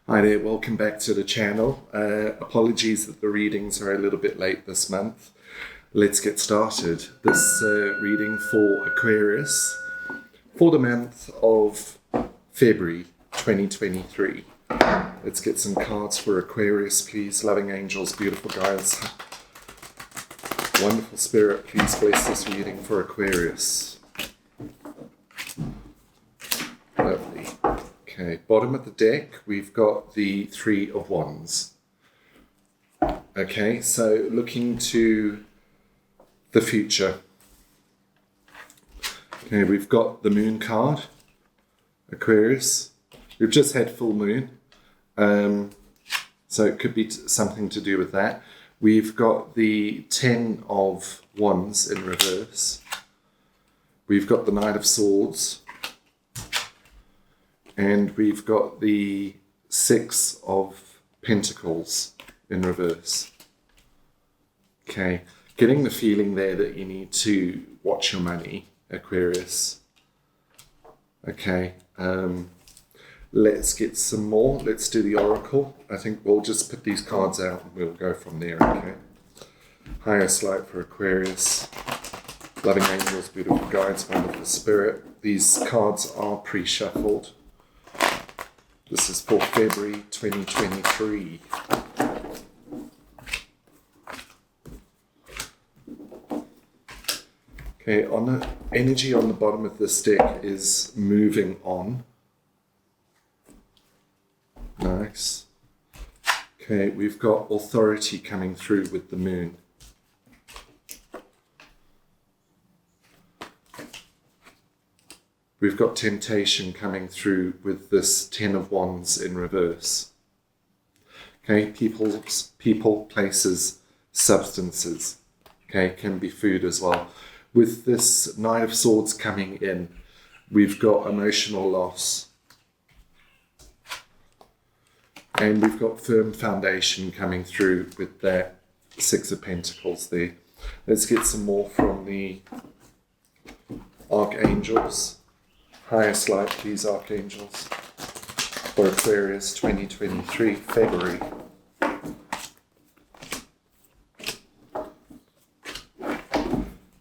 Hi there, welcome back to the channel. Apologies that the readings are a little bit late this month. Let's get started. This reading for Aquarius for the month of February 2023. Let's get some cards for Aquarius, please. Loving angels, beautiful guides, wonderful spirit, please bless this reading for Aquarius. Lovely. Okay, bottom of the deck, we've got the Three of Wands. Okay, so looking to the future. Okay, we've got the Moon card, Aquarius. We've just had full moon, so it could be something to do with that. We've got the Ten of Wands in reverse. We've got the Knight of Swords. And we've got the Six of Pentacles in reverse. Okay, getting the feeling there that you need to watch your money, Aquarius. Okay, let's get some more. Let's do the Oracle. I think we'll just put these cards out and we'll go from there, okay? Highest light for Aquarius. Loving angels, beautiful guides, wonderful spirit. These cards are pre-shuffled. This is for February 2023. Okay, on the energy on the bottom of this deck is moving on. Nice. Okay, we've got authority coming through with the moon. We've got temptation coming through with this Ten of Wands in reverse. Okay, people, places, substances. Okay, can be food as well. With this Knight of Swords coming in, we've got emotional loss. And we've got firm foundation coming through with that Six of Pentacles there. Let's get some more from the Archangels. Highest light, please, Archangels, for Aquarius 2023, February.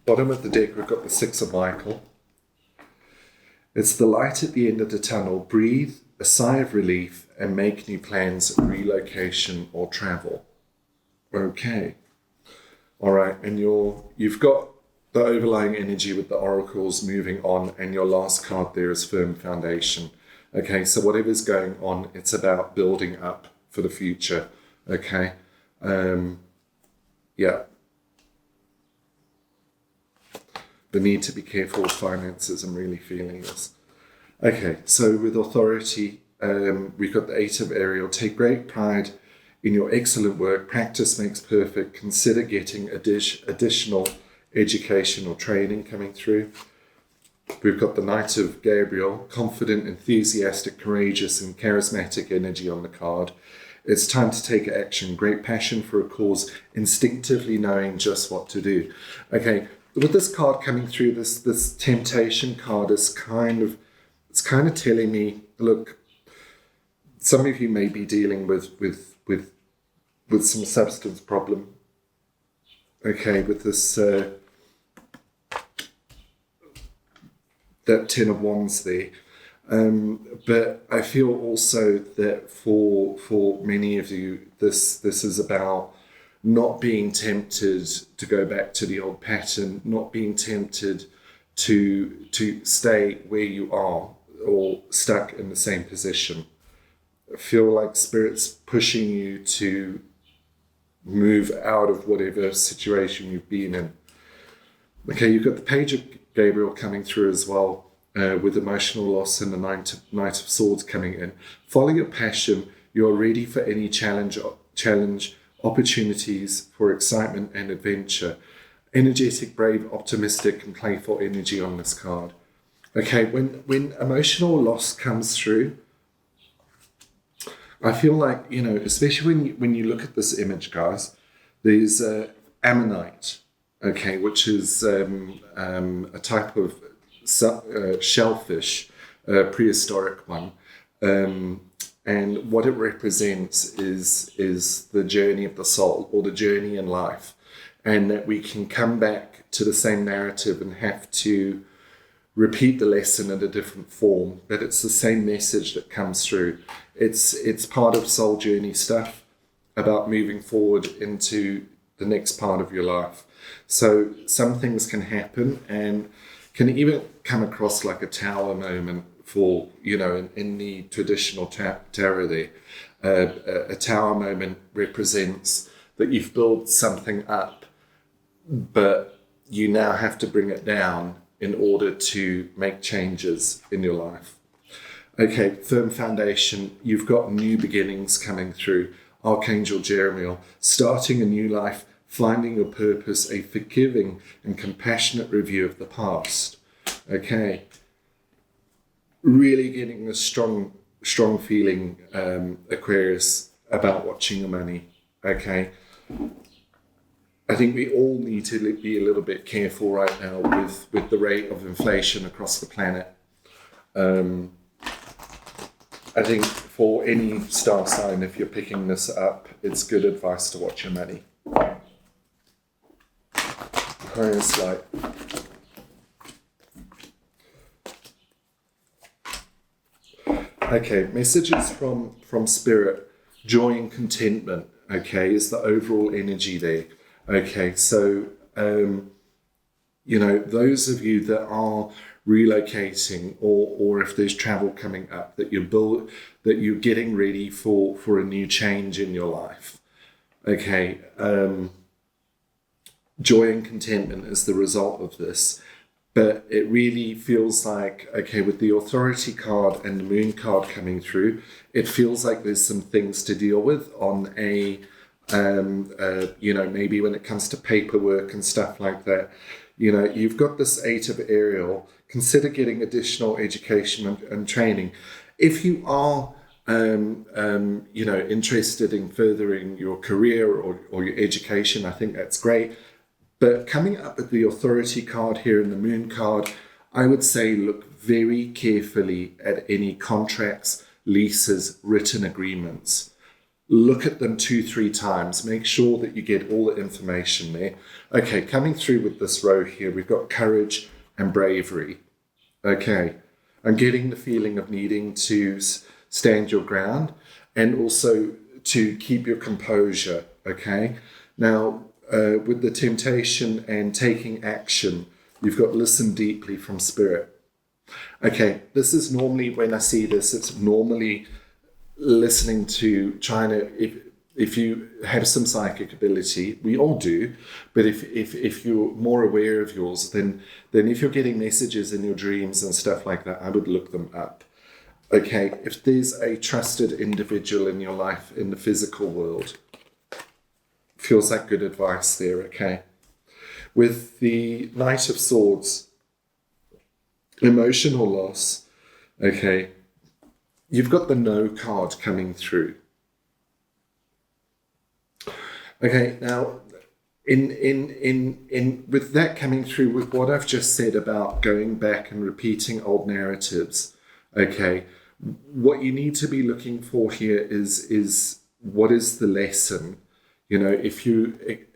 Bottom of the deck, we've got the Six of Michael. It's the light at the end of the tunnel. Breathe a sigh of relief and make new plans, relocation or travel. Okay. All right, and you've got the overlying energy with the oracles moving on, and your last card there is firm foundation. Okay, so whatever's going on, it's about building up for the future. Okay, yeah. The need to be careful with finances, I'm really feeling this. Okay, so with authority, we've got the Eight of Ariel. Take great pride in your excellent work. Practice makes perfect. Consider getting additional education or training coming through. We've got the Knight of Gabriel, confident, enthusiastic, courageous, and charismatic energy on the card. It's time to take action, great passion for a cause, instinctively knowing just what to do. Okay, with this card coming through, this temptation card is kind of telling me, look, some of you may be dealing with some substance problem. Okay, with this that Ten of Wands there. But I feel also that for many of you, this is about not being tempted to go back to the old pattern, not being tempted to stay where you are or stuck in the same position. I feel like Spirit's pushing you to move out of whatever situation you've been in. Okay, you've got the Page of Gabriel coming through as well, with emotional loss and the Knight of Swords coming in. Follow your passion. You're ready for any challenge, opportunities for excitement and adventure. Energetic, brave, optimistic, and playful energy on this card. Okay, when emotional loss comes through, I feel like, especially when you look at this image, guys, there's ammonite, okay, which is a type of shellfish, prehistoric one. And what it represents is the journey of the soul, or the journey in life. And that we can come back to the same narrative and have to repeat the lesson in a different form, but it's the same message that comes through. It's part of soul journey stuff about moving forward into the next part of your life. So some things can happen and can even come across like a tower moment for, in the traditional tarot there. A tower moment represents that you've built something up, but you now have to bring it down in order to make changes in your life. Okay, firm foundation, you've got new beginnings coming through. Archangel Jeremiel, starting a new life, finding your purpose, a forgiving and compassionate review of the past. Okay, really getting a strong feeling, Aquarius, about watching your money. Okay, I think we all need to be a little bit careful right now with the rate of inflation across the planet. I think for any star sign, if you're picking this up, it's good advice to watch your money. Aquarius light. Okay, messages from Spirit. Joy and contentment, okay, is the overall energy there. Okay, so, those of you that are relocating or if there's travel coming up, that you're getting ready for a new change in your life. Okay, joy and contentment is the result of this. But it really feels like, okay, with the authority card and the moon card coming through, it feels like there's some things to deal with on maybe when it comes to paperwork and stuff like that. You've got this 8 of Ariel. Consider getting additional education and training. If you are, interested in furthering your career or your education, I think that's great. But coming up with the authority card here and the moon card, I would say look very carefully at any contracts, leases, written agreements. Look at them 2-3 times. Make sure that you get all the information there. Okay, coming through with this row here, we've got courage and bravery. Okay, I'm getting the feeling of needing to stand your ground and also to keep your composure. Okay, now with the temptation and taking action, you've got listen deeply from Spirit. Okay, this is normally, when I see this, it's normally listening to, trying to, if you have some psychic ability, we all do, but if you're more aware of yours, then if you're getting messages in your dreams and stuff like that, I would look them up. Okay, if there's a trusted individual in your life in the physical world, feels like good advice there. Okay, with the Knight of Swords, emotional loss. Okay, you've got the No card coming through. Okay, now in with that coming through, with what I've just said about going back and repeating old narratives, okay, what you need to be looking for here is what is the lesson. If you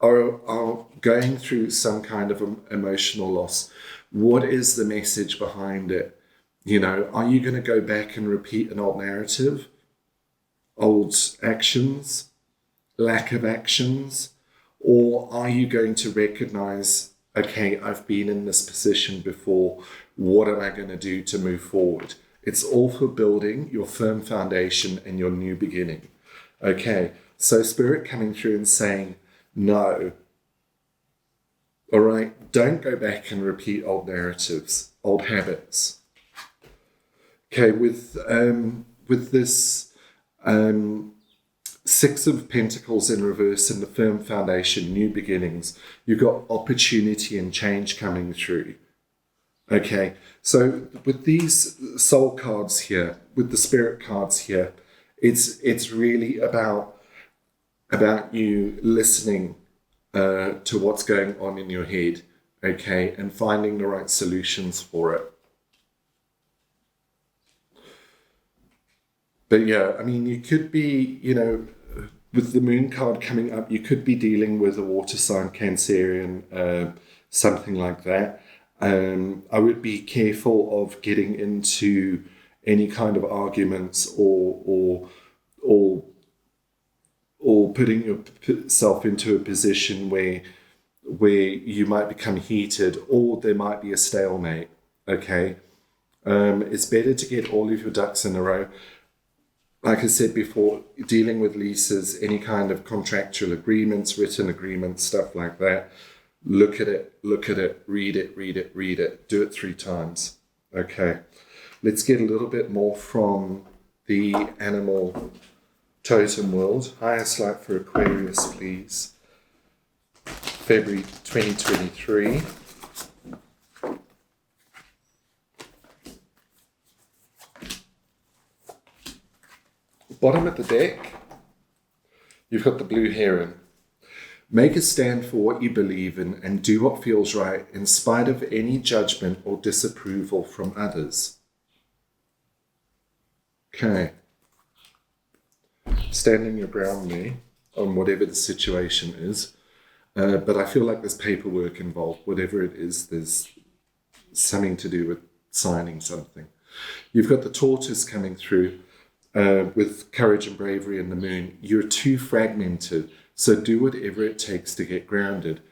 are going through some kind of emotional loss, what is the message behind it? Are you going to go back and repeat an old narrative, old actions, lack of actions, or are you going to recognize, okay, I've been in this position before, what am I going to do to move forward? It's all for building your firm foundation and your new beginning. Okay, so Spirit coming through and saying, no. All right, don't go back and repeat old narratives, old habits. Okay, with this 6 of Pentacles in reverse and the firm foundation, new beginnings, you've got opportunity and change coming through. Okay, so with these soul cards here, with the Spirit cards here, it's really about you listening to what's going on in your head, okay, and finding the right solutions for it. But yeah, I mean, you could be, with the moon card coming up, you could be dealing with a water sign, Cancerian, something like that. I would be careful of getting into any kind of arguments or putting yourself into a position where you might become heated or there might be a stalemate. Okay, it's better to get all of your ducks in a row. Like I said before, dealing with leases, any kind of contractual agreements, written agreements, stuff like that. Look at it, read it, do it 3 times. Okay, let's get a little bit more from the animal totem world. Highest light for Aquarius, please. February 2023. Bottom of the deck, you've got the blue heron. Make a stand for what you believe in and do what feels right in spite of any judgment or disapproval from others. Okay. Standing your ground there on whatever the situation is. But I feel like there's paperwork involved. Whatever it is, there's something to do with signing something. You've got the tortoise coming through. With courage and bravery in the moon, you're too fragmented, so do whatever it takes to get grounded.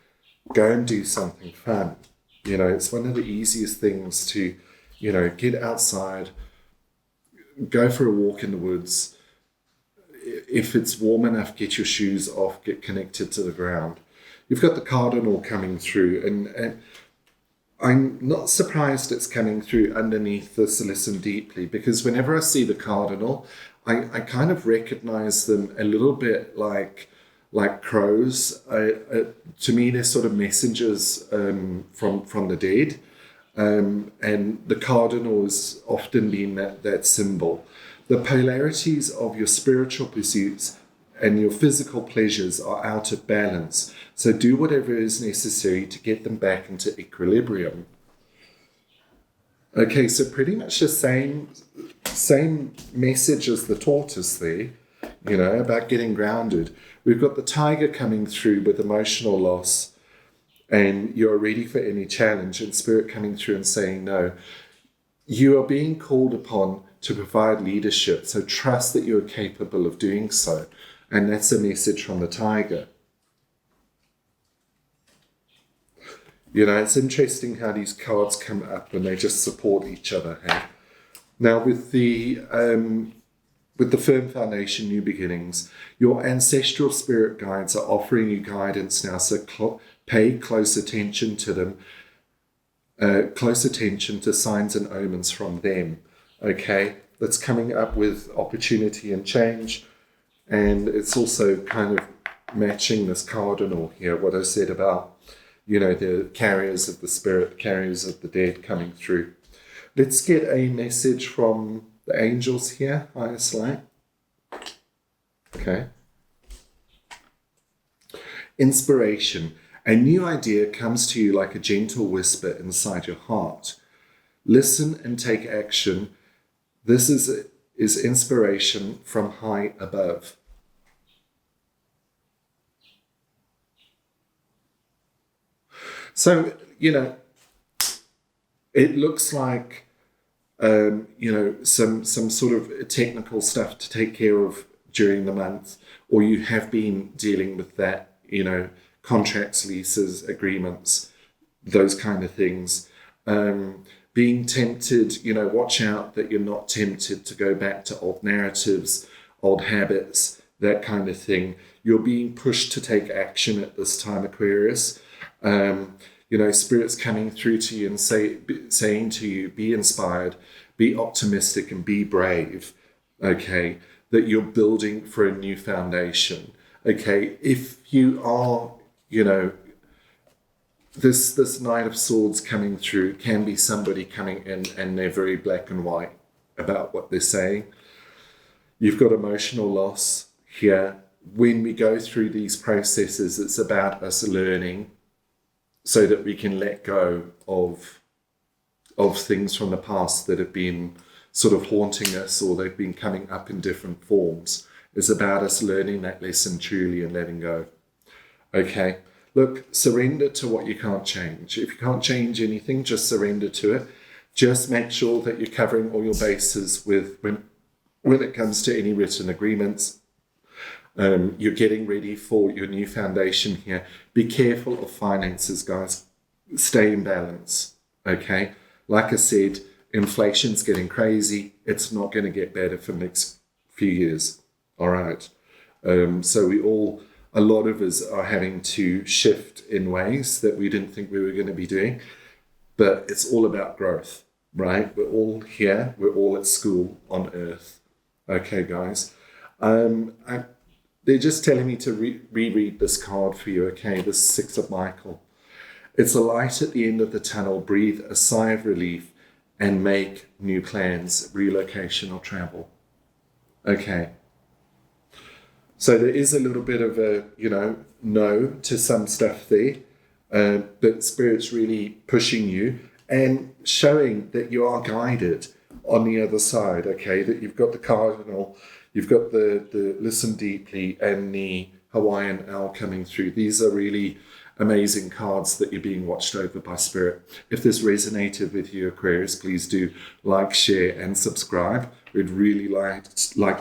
Go and do something fun. It's one of the easiest things to, get outside, go for a walk in the woods. If it's warm enough, get your shoes off, get connected to the ground. You've got the cardinal coming through, and I'm not surprised it's coming through underneath this listen deeply, because whenever I see the cardinal, I kind of recognize them a little bit like crows. To me, they're sort of messengers from the dead. And the cardinal has often been that symbol. The polarities of your spiritual pursuits and your physical pleasures are out of balance. So do whatever is necessary to get them back into equilibrium. Okay, so pretty much the same message as the tortoise there, about getting grounded. We've got the tiger coming through with emotional loss, and you're ready for any challenge, and spirit coming through and saying no. You are being called upon to provide leadership, so trust that you're capable of doing so. And that's a message from the tiger. It's interesting how these cards come up and they just support each other. Hey? Now, with the firm foundation, new beginnings, your ancestral spirit guides are offering you guidance now. So pay close attention to them. Close attention to signs and omens from them. Okay, that's coming up with opportunity and change. And it's also kind of matching this cardinal here, what I said about, the carriers of the spirit, carriers of the dead coming through. Let's get a message from the angels here, highest light. Okay. Inspiration. A new idea comes to you like a gentle whisper inside your heart. Listen and take action. This is inspiration from high above. So, it looks like, some sort of technical stuff to take care of during the month, or you have been dealing with that, contracts, leases, agreements, those kind of things. Being tempted, watch out that you're not tempted to go back to old narratives, old habits, that kind of thing. You're being pushed to take action at this time, Aquarius. Spirit's coming through to you and saying to you, be inspired, be optimistic, and be brave. Okay, that you're building for a new foundation. Okay, if you are, this Knight of Swords coming through can be somebody coming in and they're very black and white about what they're saying. You've got emotional loss here. When we go through these processes, it's about us learning so that we can let go of things from the past that have been sort of haunting us, or they've been coming up in different forms. It's about us learning that lesson truly and letting go. Okay, look, surrender to what you can't change. If you can't change anything, just surrender to it. Just make sure that you're covering all your bases with when it comes to any written agreements. You're getting ready for your new foundation here. Be careful of finances, guys. Stay in balance, okay? Like I said, inflation's getting crazy. It's not going to get better for the next few years, all right? So a lot of us are having to shift in ways that we didn't think we were going to be doing, but it's all about growth, right? We're all here. We're all at school on Earth, okay, guys? They're just telling me to reread this card for you, okay? The Six of Michael. It's a light at the end of the tunnel. Breathe a sigh of relief and make new plans, relocation or travel. Okay. So there is a little bit of a, no to some stuff there, but Spirit's really pushing you and showing that you are guided on the other side, okay? That you've got the Cardinal, you've got the Listen Deeply and the Hawaiian Owl coming through. These are really amazing cards that you're being watched over by Spirit. If this resonated with you, Aquarius, please do like, share, and subscribe. We'd really like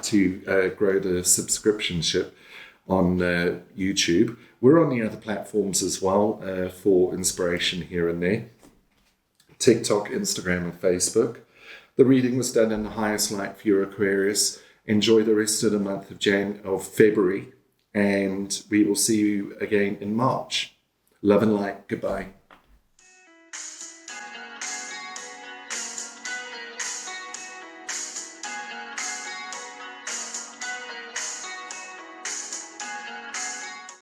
to grow the subscriptionship on YouTube. We're on the other platforms as well for inspiration here and there. TikTok, Instagram, and Facebook. The reading was done in the highest light for your Aquarius. Enjoy the rest of the month of February, and we will see you again in March. Love and light. Goodbye.